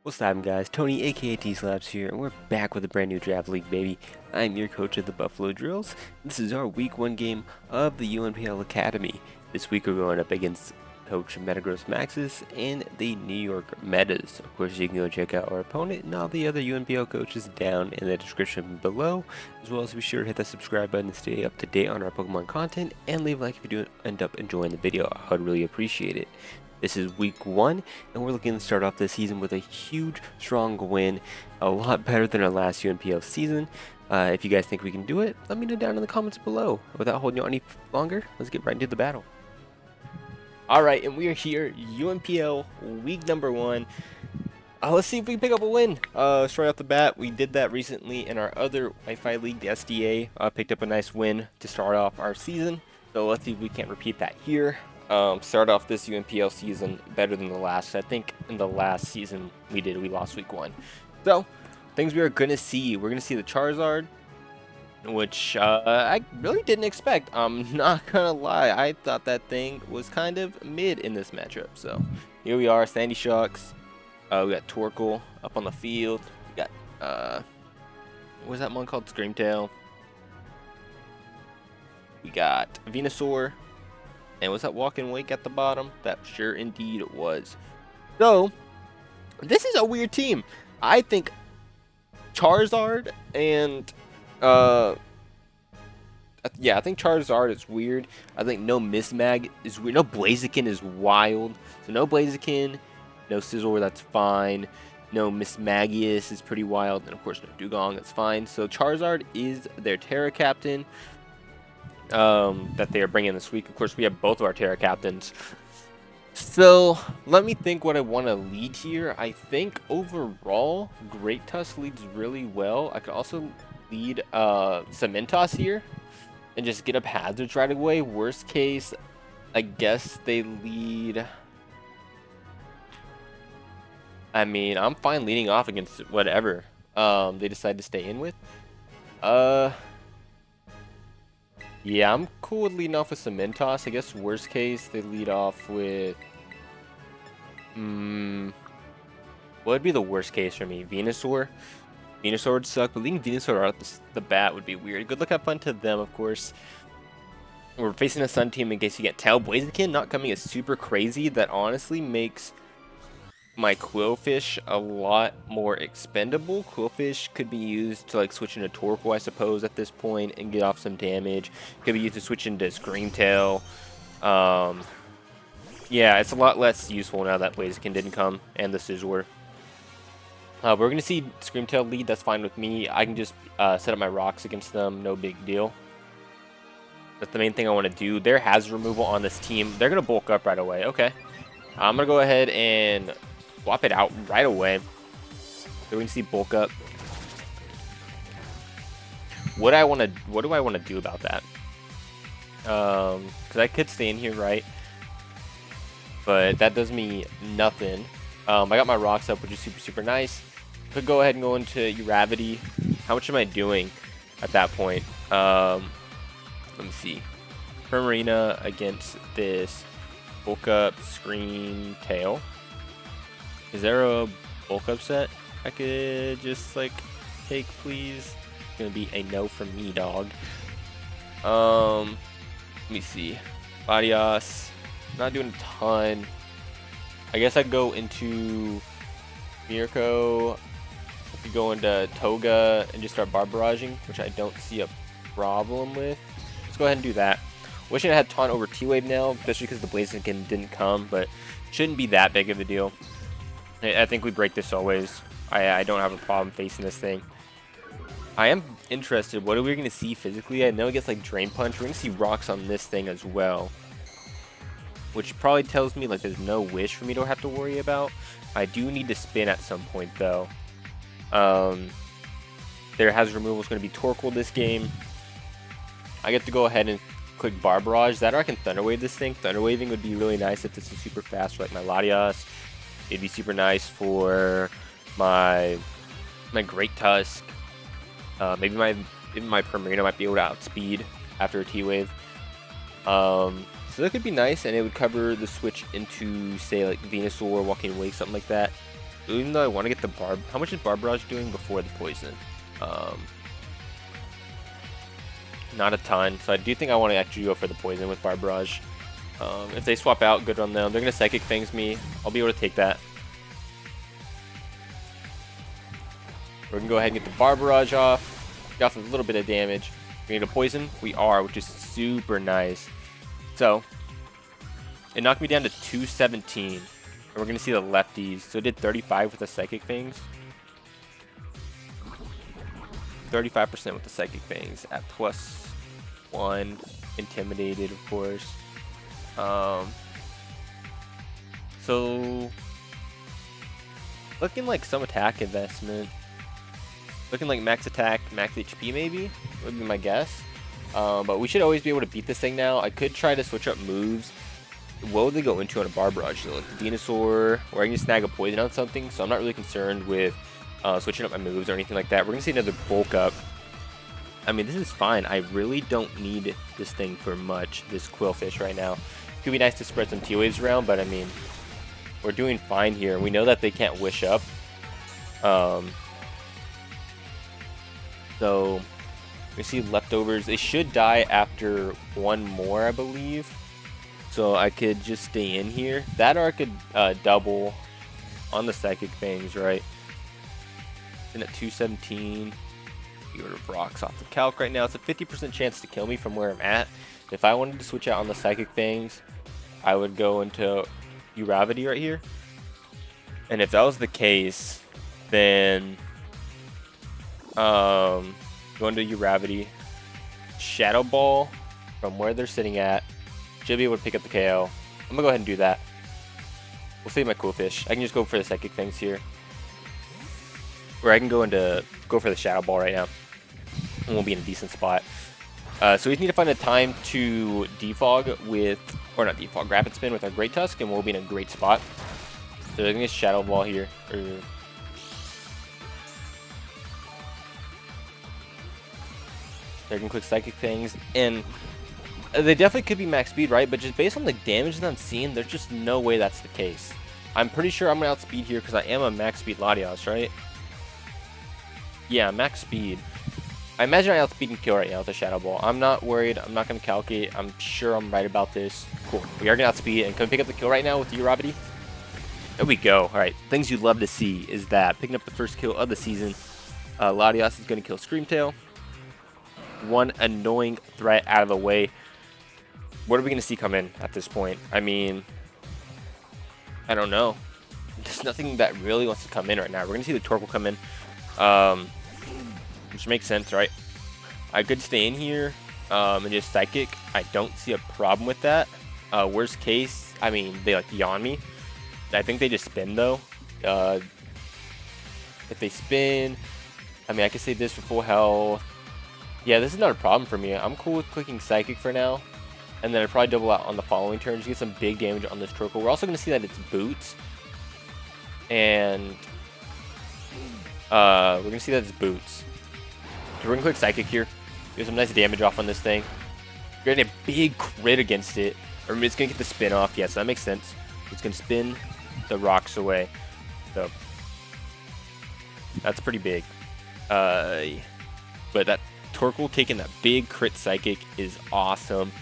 What's up, guys? Tony, aka T-Slaps here, and we're back with a brand new draft league, baby. I'm your coach of the Buffalo Drills. This is our week 1 game of the UNPL Academy. This week we're going up against Coach MetagrossMaxis and the New York Metas. Of course, you can go check out our opponent and all the other UNPL coaches down in the description below, as well as be sure to hit that subscribe button to stay up to date on our Pokemon content, and leave a like if you do end up enjoying the video. I would really appreciate it. This is week 1, and we're looking to start off this season with a huge, strong win, a lot better than our last UNPL season. If you guys think we can do it, let me know down in the comments below. Without holding you on any longer, let's get right into the battle. Alright, and we are here, UNPL week number 1. Let's see if we can pick up a win. Straight off the bat, we did that recently in our other Wi-Fi league, the SDA. Picked up a nice win to start off our season, so let's see if we can't repeat that here. Start off this UNPL season better than the last. I think in the last season we lost week 1. So things we are gonna see, we're gonna see the Charizard, which I really didn't expect. I'm not gonna lie, I thought that thing was kind of mid in this matchup. So here we are, Sandy Shocks. We got Torkoal up on the field. We got what was that one called? Screamtail. We got Venusaur. And was that Walking Wake at the bottom? That sure indeed it was. So, this is a weird team. I think Charizard and, yeah, I think Charizard is weird. I think no Mismag is weird. No Blaziken is wild. So no Blaziken, no Scizor, that's fine. No Mismagius is pretty wild. And of course no Dugong, that's fine. So Charizard is their Terra Captain. That they are bringing this week. Of course, we have both of our Terra Captains. So, let me think what I want to lead here. I think overall, Great Tusk leads really well. I could also lead Cementos here and just get up hazards right away. Worst case, I guess they lead... I mean, I'm fine leading off against whatever they decide to stay in with. Yeah, I'm cool with leading off with Cementos. I guess worst case, they lead off with... what would be the worst case for me? Venusaur? Venusaur would suck, but leading Venusaur out the bat would be weird. Good luck, have fun to them, of course. We're facing a Sun team, in case you can't tell. Blaziken not coming is super crazy. That honestly makes my Quillfish a lot more expendable. Quillfish could be used to like switch into Torkoal, I suppose, at this point and get off some damage. Could be used to switch into Screamtail. Yeah, it's a lot less useful now that Blaziken didn't come and the Scizor. We're going to see Screamtail lead. That's fine with me. I can just set up my rocks against them. No big deal. That's the main thing I want to do. Their hazard removal on this team. They're going to bulk up right away. Okay. I'm going to go ahead and swap it out right away. So we can see bulk up. What do I want to do about that? Because I could stay in here, right? But that does me nothing. I got my rocks up, which is super nice. Could go ahead and go into Uravity. How much am I doing at that point? Let me see. Primarina against this bulk up Screamtail. Is there a bulk up set I could just like take, please? It's gonna be a no from me, dog. Let me see. LATIAS. Not doing a ton. I guess I'd go into Mirko. I could go into Toga and just start barbaraging, which I don't see a problem with. Let's go ahead and do that. Wishing I had Taunt over T-Wave now, especially because the Blaziken didn't come, but shouldn't be that big of a deal. I think we break this always. I don't have a problem facing this thing. I am interested. What are we going to see physically? I know it gets like Drain Punch. We're going to see rocks on this thing as well, which probably tells me like there's no Wish for me to have to worry about. I do need to spin at some point though. Their hazard removal is going to be Torkoal this game. I get to go ahead and click Bar Barrage. That or I can Thunder Wave this thing. Thunder Waving would be really nice if this is super fast for like my LATIAS. It'd be super nice for my Great Tusk. Maybe my Primarina might be able to outspeed after a T-Wave. So that could be nice, and it would cover the switch into, say, like Venusaur, Walking Wake, something like that. Even though I want to get the barb, how much is Barb Barrage doing before the poison? Not a ton, so I do think I want to actually go for the poison with Barb Barrage. If they swap out, good on them. They're gonna Psychic Fangs me. I'll be able to take that. We're gonna go ahead and get the Barb Barrage off. Get off a little bit of damage. We need a poison. We are, which is super nice. So it knocked me down to 217. And we're going to see the lefties. So it did 35 with the Psychic Fangs. 35% with the Psychic Fangs at +1. Intimidated, of course. So looking like some attack investment. Looking like max attack, max HP maybe, would be my guess. But we should always be able to beat this thing now. I could try to switch up moves. What would they go into on a Barb Barrage? So like the Venusaur, or I can just snag a poison on something. So I'm not really concerned with switching up my moves or anything like that. We're going to see another bulk up. I mean, this is fine. I really don't need this thing for much, this Quillfish right now. It could be nice to spread some T-Waves around, but I mean, we're doing fine here. We know that they can't wish up. So we see leftovers. They should die after one more, I believe. So I could just stay in here. That, or I could double on the Psychic Fangs, right? And at 217, get rid of rocks off the calc right now. It's a 50% chance to kill me from where I'm at. If I wanted to switch out on the Psychic Fangs, I would go into Uravity right here. And if that was the case, then going to Uravity, Shadow Ball from where they're sitting at, should be able to pick up the KO. I'm gonna go ahead and do that. We'll save my Quillfish. I can just go for the Psychic Fangs here, or I can go for the Shadow Ball right now, and we'll be in a decent spot. So we just need to find a time to defog with, or not defog, Rapid Spin with our Great Tusk, and we'll be in a great spot. So they're gonna Shadow Ball here. They can click Psychic Fangs, and they definitely could be max speed, right? But just based on the damage that I'm seeing, there's just no way that's the case. I'm pretty sure I'm gonna outspeed here because I am a max speed Latias, right? Yeah, max speed. I imagine I outspeed and kill right now with the Shadow Ball. I'm not worried. I'm not gonna calculate. I'm sure I'm right about this. Cool. We are gonna outspeed and can we pick up the kill right now with the Uravity? There we go. All right. Things you'd love to see is that picking up the first kill of the season. Latias is gonna kill Screamtail. One annoying threat out of the way. What are we going to see come in at this point? I mean, I don't know. There's nothing that really wants to come in right now. We're going to see the Torkoal come in, which makes sense, right? I could stay in here and just Psychic. I don't see a problem with that. Worst case, I mean, they like yawn me. I think they just spin though. If they spin, I mean, I could save this for full health. Yeah, this is not a problem for me. I'm cool with clicking Psychic for now. And then I'd probably double out on the following turns to get some big damage on this Torkoal. We're also going to see that it's Boots. And we're going to see that it's Boots. So we're going to click Psychic here. Get some nice damage off on this thing. We're getting a big crit against it. Or it's going to get the spin off. Yeah, so that makes sense. It's going to spin the rocks away. So that's pretty big. But that Torkoal taking that big crit Psychic is awesome.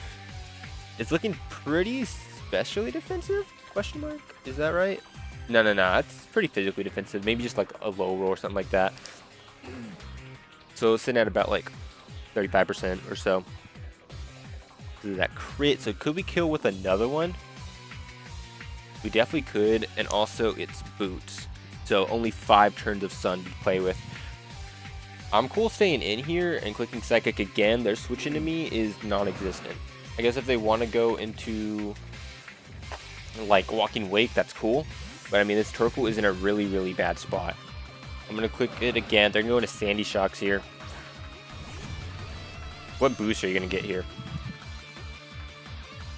It's looking pretty specially defensive? Question mark? Is that right? No. It's pretty physically defensive. Maybe just like a low roll or something like that. So it's sitting at about like 35% or so. This is that crit. So could we kill with another one? We definitely could. And also it's Boots. So only 5 turns of Sun to play with. I'm cool staying in here and clicking Psychic again. Their switching to me is non-existent. I guess if they want to go into like Walking Wake, that's cool. But I mean, this Torkoal is in a really, really bad spot. I'm going to click it again. They're going to Sandy Shocks here. What boost are you going to get here?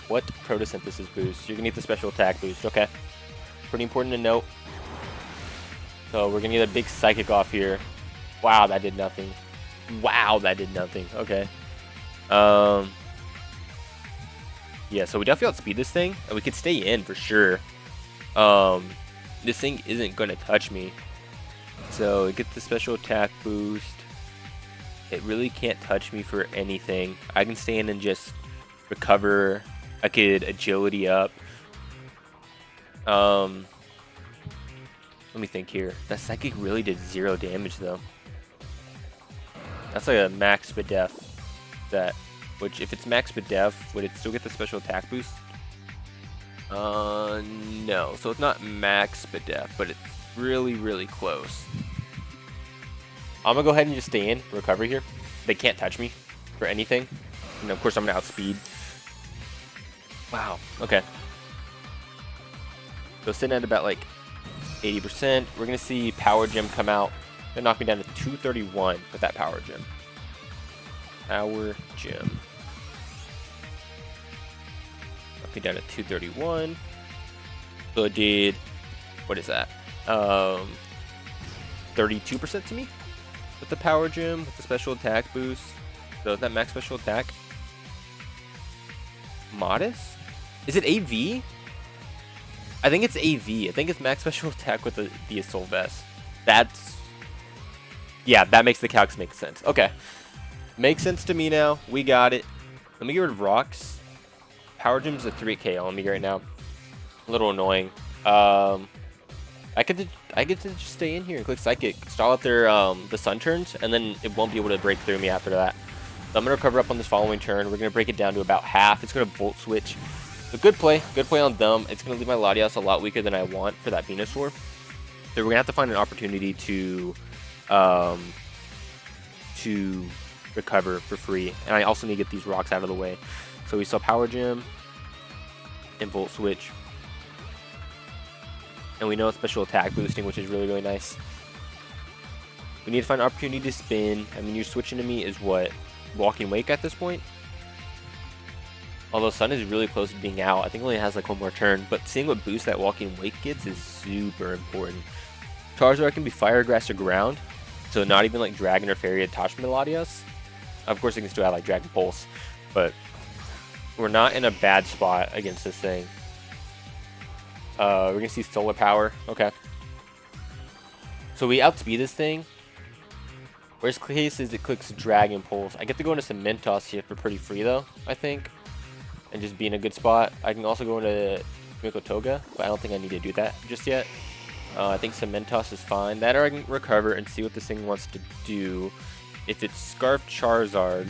What Photosynthesis boost? You're going to get the special attack boost. Okay. Pretty important to note. So we're going to get a big Psychic off here. Wow, that did nothing. Wow, that did nothing. Okay. Yeah, so we definitely outspeed this thing, and we could stay in for sure. this thing isn't going to touch me. So it gets the special attack boost. It really can't touch me for anything. I can stand and just recover. I could agility up. Let me think here. That psychic really did 0 damage though. That's like a max def. Which if it's max def, would it still get the special attack boost? No. So it's not max def, but it's really close. I'm gonna go ahead and just stay in recovery here. They can't touch me for anything. And of course I'm gonna outspeed. Wow. Okay. So sitting at about like 80%. We're gonna see Power Gem come out. Gonna knock me down to 231 with that Power Gem. Power Gem. Knock me down to 231. So it did. What is that? 32% to me with the Power Gem with the special attack boost. So is that max special attack? Modest? Is it AV? I think it's AV. I think it's max special attack with the Assault Vest. Yeah, that makes the calcs make sense. Okay. Makes sense to me now. We got it. Let me get rid of rocks. Power Gem's a 3k on me right now. A little annoying. I get to just stay in here and click Psychic. Stall out their the sun turns, and then it won't be able to break through me after that. So I'm gonna recover up on this following turn. We're gonna break it down to about half. It's gonna Volt Switch. So good play on them. It's gonna leave my LATIAS a lot weaker than I want for that Venusaur. So we're gonna have to find an opportunity to recover for free, and I also need to get these rocks out of the way. So we saw Power Gem and Volt Switch, and we know it's special attack boosting, which is really nice. We need to find an opportunity to spin. I mean, you're switching to me is what? Walking Wake at this point? Although Sun is really close to being out. I think it only has like one more turn, but seeing what boost that Walking Wake gets is super important. Charizard can be Fire, Grass, or Ground, so not even like Dragon or Fairy attachment to LATIAS. Of course, it can still have like Dragon Pulse, but we're not in a bad spot against this thing. We're gonna see Solar Power. Okay. So we outspeed this thing. Worst case is it clicks Dragon Pulse. I get to go into Cementos here for pretty free though, I think. And just be in a good spot. I can also go into Mikotoga, but I don't think I need to do that just yet. I think Cementos is fine. That or I can recover and see what this thing wants to do. If it's Scarf Charizard,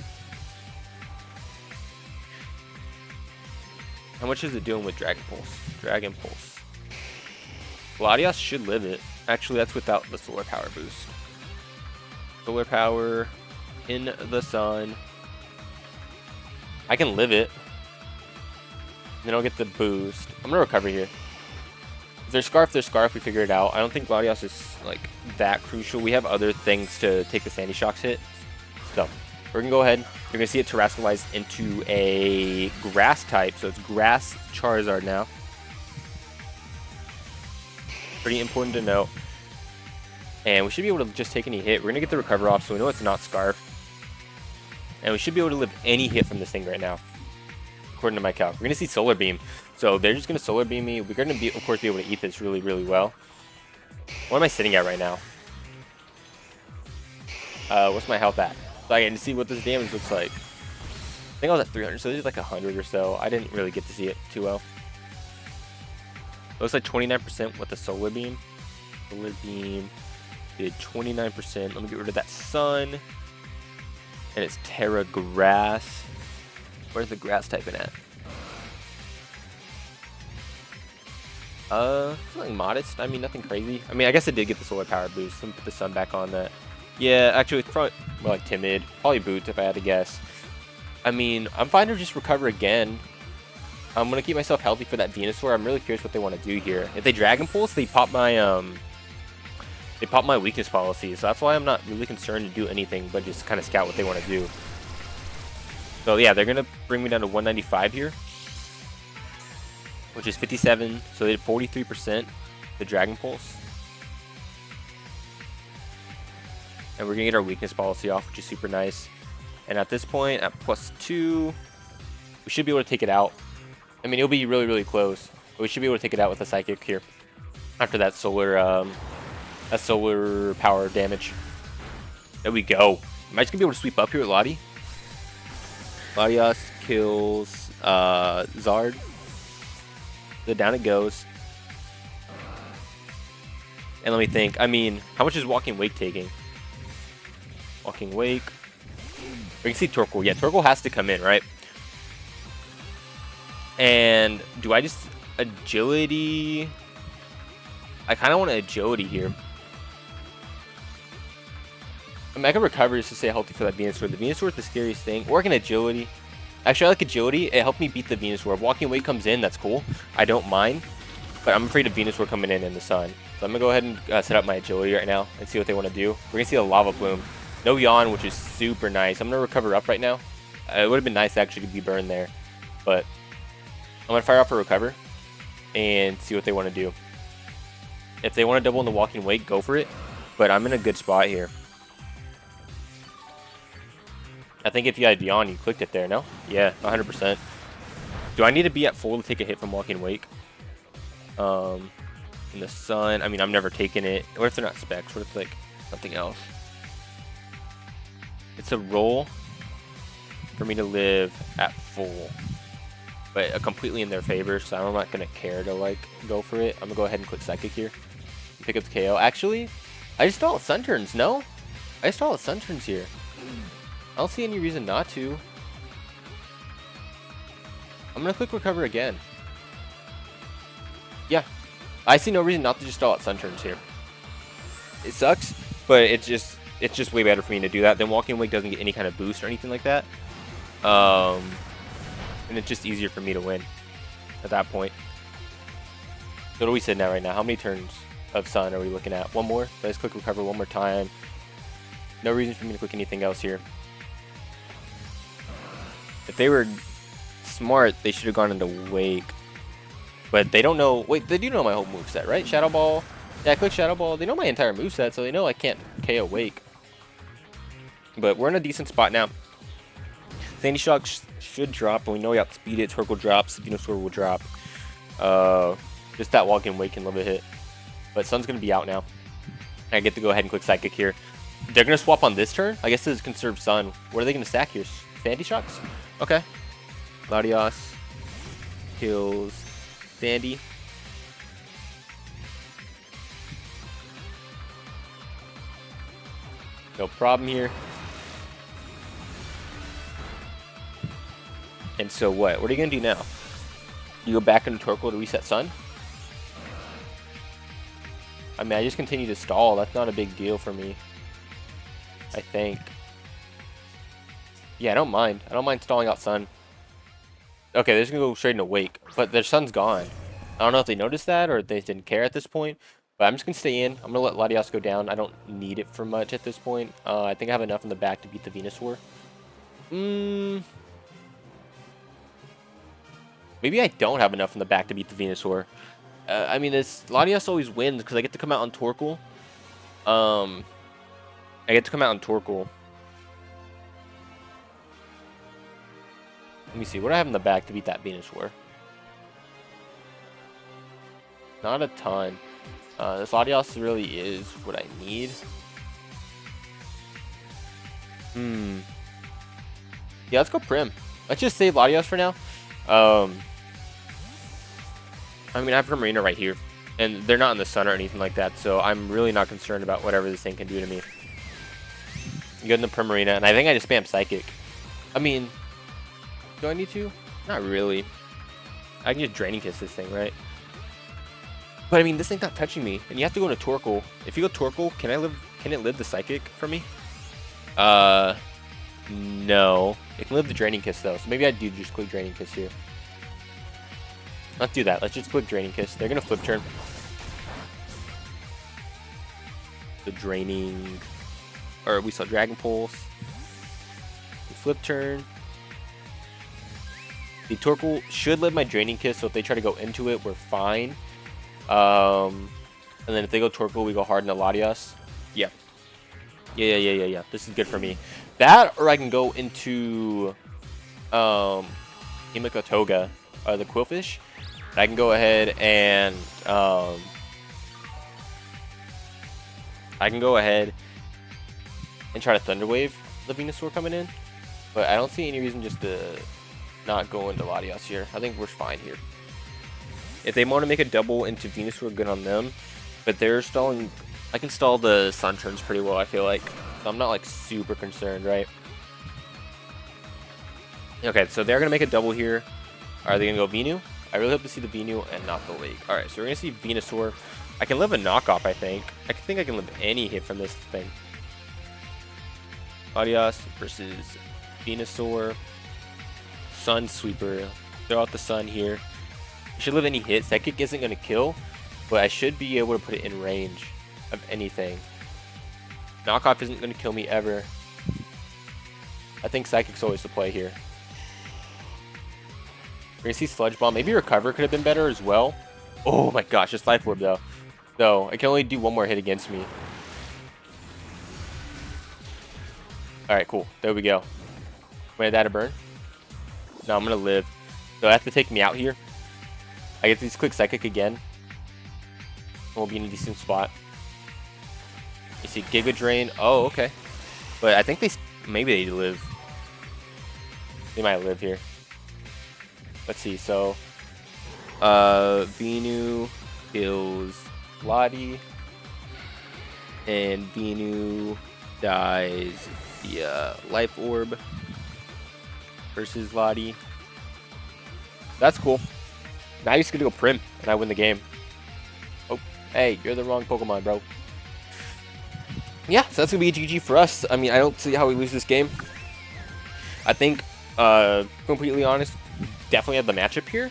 how much is it doing with Dragon Pulse? Dragon Pulse. LATIAS should live it. Actually, that's without the Solar Power boost. Solar Power in the sun. I can live it. Then I'll get the boost. I'm gonna recover here. If there's Scarf, there's Scarf. We figure it out. I don't think LATIAS is like that crucial. We have other things to take the Sandy Shocks hit. So we're gonna go ahead. You're gonna see it terrestrialize into a Grass type. So it's Grass Charizard now. Pretty important to note. And we should be able to just take any hit. We're gonna get the recover off, so we know it's not Scarf. And we should be able to live any hit from this thing right now, according to my calc. We're gonna see Solar Beam. So they're just gonna Solar Beam me. We're gonna be, of course, be able to eat this really well. What am I sitting at right now? What's my health at? So I can see what this damage looks like. I think I was at 300, so this is like 100 or so. I didn't really get to see it too well. Looks like 29% with the Solar Beam. Solar Beam did 29%. Let me get rid of that Sun. And it's Terra Grass. Where's the Grass typing at? Something modest. I mean, nothing crazy. I mean, I guess I did get the Solar Power boost. Let me put the Sun back on that. Yeah, actually, it's probably more like Timid. Probably Boots if I had to guess. I mean, I'm fine to just recover again. I'm gonna keep myself healthy for that Venusaur. I'm really curious what they want to do here. If they Dragon Pulse, they pop my weakness policy. So that's why I'm not really concerned to do anything, but just kind of scout what they want to do. So yeah, they're gonna bring me down to 195 here, which is 57. So they did 43% the Dragon Pulse, and we're gonna get our weakness policy off, which is super nice. And at this point, at +2, we should be able to take it out. I mean, it'll be really close, but we should be able to take it out with a Psychic here. after that solar power damage. There we go. Am I just gonna be able to sweep up here with Lati? Latias kills Zard. So down it goes. And let me think. I mean, how much is Walking Wake taking? Walking Wake. We can see Torkoal. Yeah, Torkoal has to come in, right? And do I just agility? I kind of want to agility here. I mean, I can recover just to stay healthy for that Venusaur. The Venusaur is the scariest thing. Or I can agility. Actually, I like agility. It helped me beat the Venusaur. If Walking Wake comes in, that's cool. I don't mind. But I'm afraid of Venusaur coming in the sun. So I'm going to go ahead and set up my agility right now and see what they want to do. We're going to see a Lava Plume. No Yawn, which is super nice. I'm going to recover up right now. It would have been nice actually to be burned there. But I'm going to fire off a recover and see what they want to do. If they want to double in the Walking Wake, go for it. But I'm in a good spot here. I think if you had Yawn, you clicked it there, no? Yeah, 100%. Do I need to be at full to take a hit from Walking Wake? In the sun, I mean, I'm never taking it. What if they're not specs? What if like something else? It's a roll for me to live at full, but completely in their favor, so I'm not gonna care to like go for it. I'm gonna go ahead and click Psychic here and pick up the KO. Actually, I just saw Sun Turns. No, I just saw Sun Turns here. I don't see any reason not to. I'm gonna click Recover again. Yeah, I see no reason not to just stall out Sun Turns here. It sucks, but it's just way better for me to do that. Then Walking Wake doesn't get any kind of boost or anything like that. And it's just easier for me to win at that point. So what are we sitting at right now? How many turns of Sun are we looking at? One more? Let's click Recover one more time. No reason for me to click anything else here. If they were smart, they should have gone into Wake. But they don't know. Wait, they do know my whole moveset, right? Shadow Ball. Yeah, I click Shadow Ball. They know my entire moveset, so they know I can't KO Wake. But we're in a decent spot now. Sandy Shock should drop, and we know we outspeed it. Torkoal drops. Venusaur will drop. Just that Walking Wake can live a hit. But Sun's going to be out now. I get to go ahead and click Psychic here. They're going to swap on this turn? I guess this is conserve Sun. What are they going to stack here? Sandy Shocks? Okay. Latias kills Sandy. No problem here. And so what? What are you going to do now? You go back into Torkoal to reset Sun? I mean, I just continue to stall. That's not a big deal for me. I think. Yeah, I don't mind. I don't mind stalling out Sun. Okay, they're just going to go straight into Wake. But their Sun's gone. I don't know if they noticed that or if they didn't care at this point. But I'm just going to stay in. I'm going to let Latias go down. I don't need it for much at this point. I think I have enough in the back to beat the Venusaur. Maybe I don't have enough in the back to beat the Venusaur. I mean, this Latias always wins because I get to come out on Torkoal. I get to come out on Torkoal. Let me see. What do I have in the back to beat that Venusaur? Not a ton. This Latias really is what I need. Yeah, let's go Prim. Let's just save Latias for now. I mean, I have Primarina right here. And they're not in the sun or anything like that. So I'm really not concerned about whatever this thing can do to me. Good in the Primarina. And I think I just spam Psychic. I mean, do I need to? Not really. I can just Draining Kiss this thing, right? But I mean, this thing's not touching me. And you have to go into Torkoal. If you go Torkoal, can it live the Psychic for me? No. It can live the Draining Kiss though. So maybe I do just click Draining Kiss here. Let's do that. Let's just click Draining Kiss. They're gonna flip turn. The Draining, or we saw Dragon Pulse. Flip turn. The Torkoal should live my Draining Kiss, so if they try to go into it, we're fine. And then if they go Torkoal, we go hard in the Latias. Yeah. Yeah. This is good for me. That, or I can go into Himiko Toga, the Quillfish. I can go ahead and I can go ahead and try to Thunder Wave the Venusaur coming in, but I don't see any reason just to not go into LATIAS here. I think we're fine here. If they want to make a double into Venusaur, good on them, but they're stalling. I can stall the Sun turns pretty well, I feel like, so I'm not like super concerned, right? Okay, so they're gonna make a double here. Are they gonna go Venu? I really hope to see the Venu and not the Lake. All right, so we're gonna see Venusaur. I can live a knockoff, I think. I think I can live any hit from this thing. LATIAS versus Venusaur. Sun Sweeper. Throw out the Sun here. I should live any hit. Psychic isn't gonna kill, but I should be able to put it in range of anything. Knockoff isn't gonna kill me ever. I think Psychic's always the play here. We're gonna see Sludge Bomb. Maybe Recover could have been better as well. Oh my gosh, just Life Orb though. No, I can only do one more hit against me. Alright, cool. There we go. Wait, that a burn? No, I'm gonna live. So I have to take me out here. I get these click Psychic again. We'll be in a decent spot. You see Giga Drain. Oh, okay. But I think maybe they live. They might live here. Let's see. So, Venu kills Lottie, and Venu dies via Life Orb versus Lottie. That's cool. Now he's gonna go Prim, and I win the game. Oh, hey, you're the wrong Pokemon, bro. Yeah, so that's gonna be a GG for us. I mean, I don't see how we lose this game. I think, completely honest, definitely have the matchup here.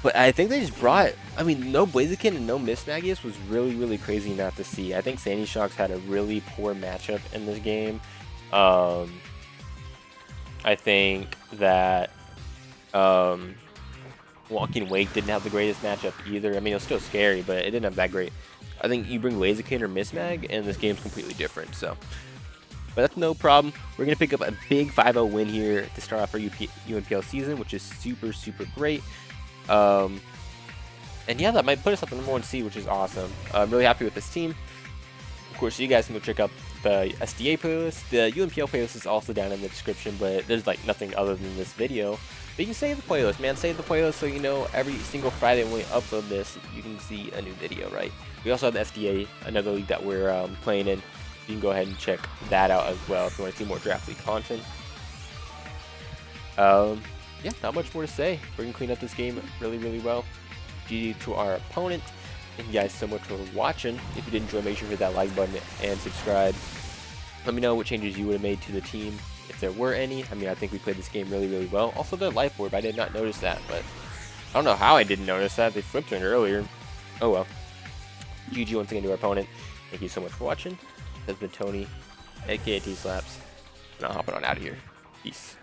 But I think they just brought, I mean, no Blaziken and no Mismagius was really, really crazy not to see. I think Sandy Shocks had a really poor matchup in this game. I think that Walking Wake didn't have the greatest matchup either. I mean, it was still scary, but it didn't have that great. I think you bring Blaziken or Mismag, and this game's completely different. So, but that's no problem. We're going to pick up a big 5-0 win here to start off our UNPL season, which is super, super great. And yeah, that might put us up in the number 1 seed, which is awesome. I'm really happy with this team. Of course, you guys can go check out the SDA playlist. The UNPL playlist is also down in the description, but there's like nothing other than this video. But you can save the playlist, man. Save the playlist so you know every single Friday when we upload this, you can see a new video, right? We also have the SDA, another league that we're playing in. You can go ahead and check that out as well if you want to see more draft league content. Yeah, not much more to say. We're going to clean up this game really, really well. GG to our opponent. Thank you guys so much for watching. If you did enjoy, make sure to hit that like button and subscribe. Let me know what changes you would have made to the team, if there were any. I mean, I think we played this game really, really well. Also, the Life Orb, I did not notice that, but I don't know how I didn't notice that. They flipped it earlier. Oh well. GG once again to our opponent. Thank you so much for watching. This has been Tony, aka T-Slaps, and I'll hop it on out of here. Peace.